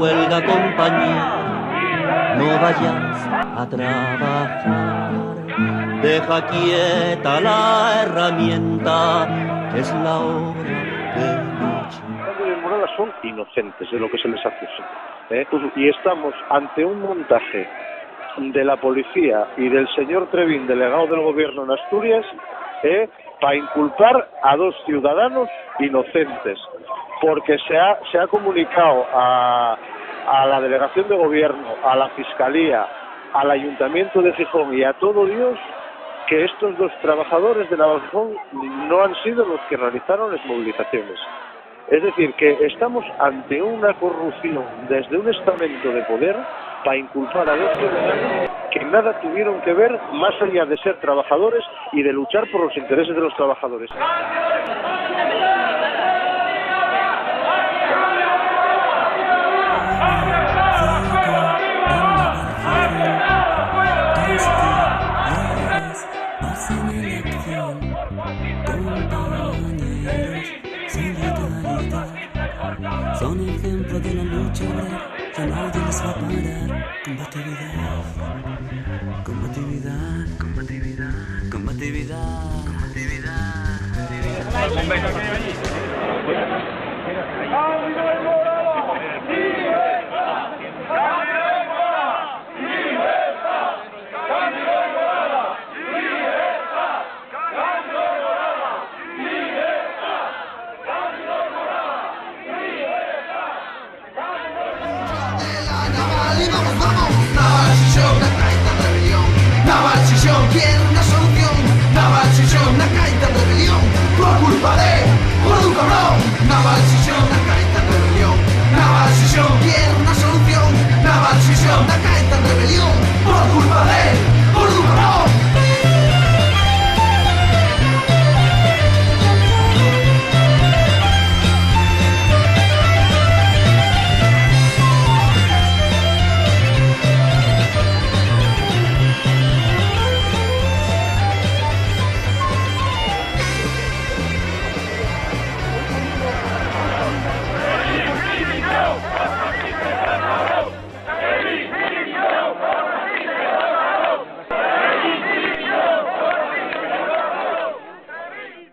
huelga, compañero, no vayas a trabajar. Deja quieta la herramienta, que es la hora de luchar. Los Moradas son inocentes de lo que se les acusa, y estamos ante un montaje de la policía y del señor Trevín, delegado del gobierno en Asturias, para inculpar a dos ciudadanos inocentes, porque se ha comunicado a la delegación de gobierno, a la fiscalía, al ayuntamiento de Gijón y a todo Dios que estos dos trabajadores de Navagijón no han sido los que realizaron las movilizaciones. Es decir, que estamos ante una corrupción desde un estamento de poder para inculpar a dos ciudadanos que nada tuvieron que ver más allá de ser trabajadores y de luchar por los intereses de los trabajadores. Son ejemplo de la lucha obrera, ya nadie les va a parar. Combatividad, combatividad, combatividad, combatividad, Naval, rebelión. Naval, ¿quién